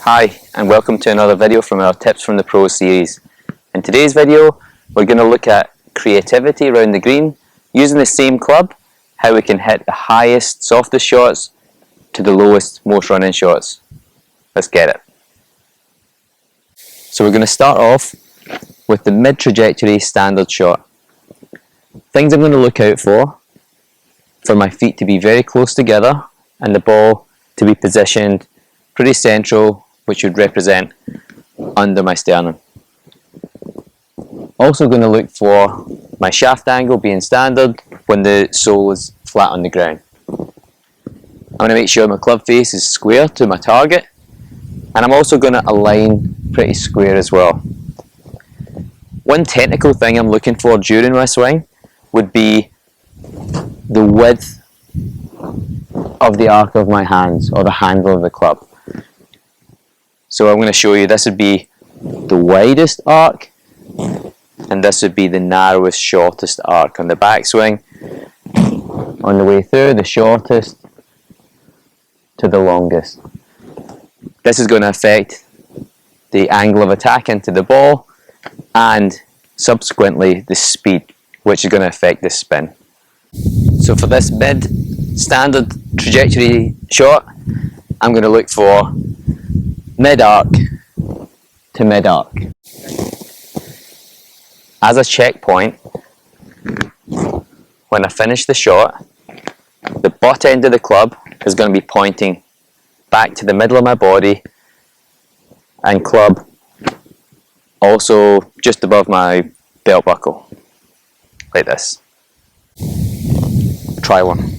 Hi, and welcome to another video from our Tips from the Pros series. In today's video, we're going to look at creativity around the green, using the same club, how we can hit the highest, softest shots to the lowest, most running shots. Let's get it. So we're going to start off with the mid-trajectory standard shot. Things I'm going to look out for my feet to be very close together and the ball to be positioned pretty central, which would represent under my sternum. Also going to look for my shaft angle being standard when the sole is flat on the ground. I'm going to make sure my club face is square to my target, and I'm also going to align pretty square as well. One technical thing I'm looking for during my swing would be the width of the arc of my hands, or the handle of the club. So I'm going to show you, this would be the widest arc, and this would be the narrowest, shortest arc on the backswing. On the way through, the shortest to the longest. This is going to affect the angle of attack into the ball, and subsequently the speed, which is going to affect the spin. So for this mid-standard trajectory shot, I'm going to look for mid-arc to mid-arc. As a checkpoint, when I finish the shot, the butt end of the club is going to be pointing back to the middle of my body, and club also just above my belt buckle, like this. Try one.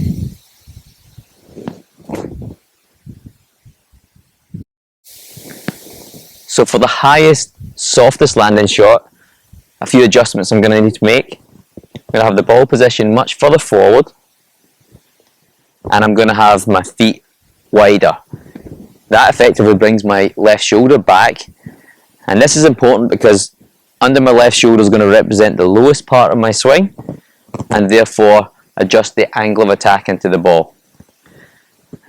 So for the highest, softest landing shot, a few adjustments I'm going to need to make. I'm going to have the ball position much further forward, and I'm going to have my feet wider. That effectively brings my left shoulder back, and this is important because under my left shoulder is going to represent the lowest part of my swing, and therefore adjust the angle of attack into the ball.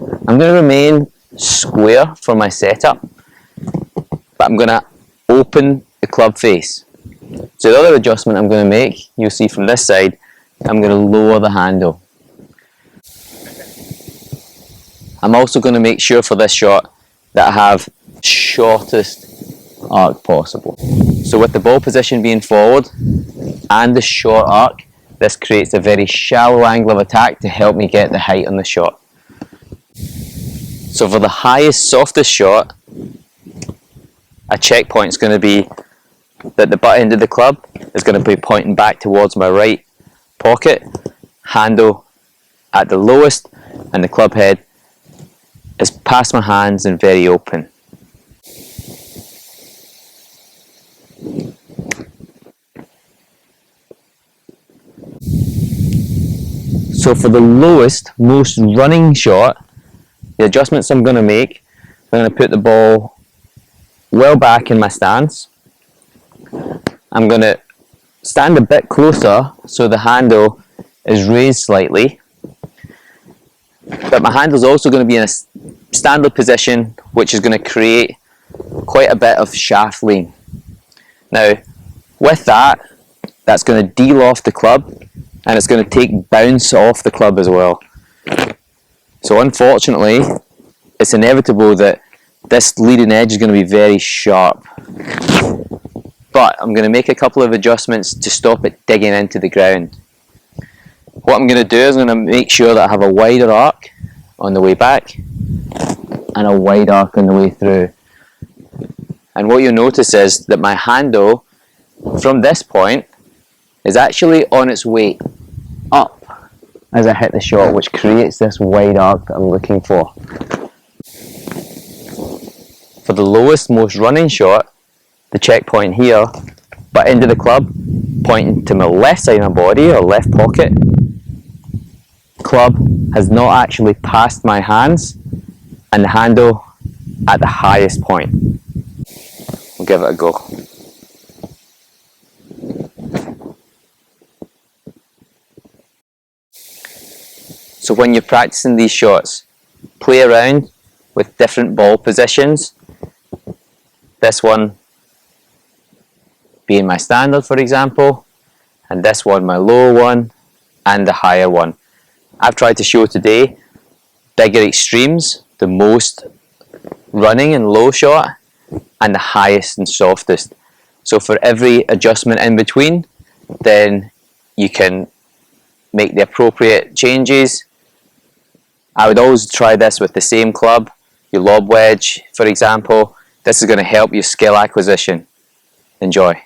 I'm going to remain square for my setup, but I'm going to open the club face. So the other adjustment I'm going to make, you'll see from this side, I'm going to lower the handle. I'm also going to make sure for this shot that I have shortest arc possible. So with the ball position being forward and the short arc, this creates a very shallow angle of attack to help me get the height on the shot. So for the highest, softest shot, a checkpoint is going to be that the butt end of the club is going to be pointing back towards my right pocket, handle at the lowest, and the club head is past my hands and very open. So for the lowest, most running shot, the adjustments I'm going to make, I'm going to put the ball well back in my stance. I'm going to stand a bit closer so the handle is raised slightly, but my handle is also going to be in a standard position, which is going to create quite a bit of shaft lean. Now with that, that's going to de-loft the club, and it's going to take bounce off the club as well. So unfortunately, it's inevitable that this leading edge is going to be very sharp. But I'm going to make a couple of adjustments to stop it digging into the ground. What I'm going to do is I'm going to make sure that I have a wider arc on the way back and a wide arc on the way through. And what you'll notice is that my handle from this point is actually on its way up as I hit the shot, which creates this wide arc that I'm looking for. For the lowest, most running shot, the checkpoint here, butt end of the club pointing to my left side of my body, or left pocket. Club has not actually passed my hands, and the handle at the highest point. We'll give it a go. So when you're practicing these shots, play around with different ball positions this one being my standard, for example, and this one my lower one, and the higher one. I've tried to show today bigger extremes, the most running and low shot, and the highest and softest. So for every adjustment in between, then you can make the appropriate changes. I would always try this with the same club, your lob wedge, for example. This is going to help your skill acquisition. Enjoy.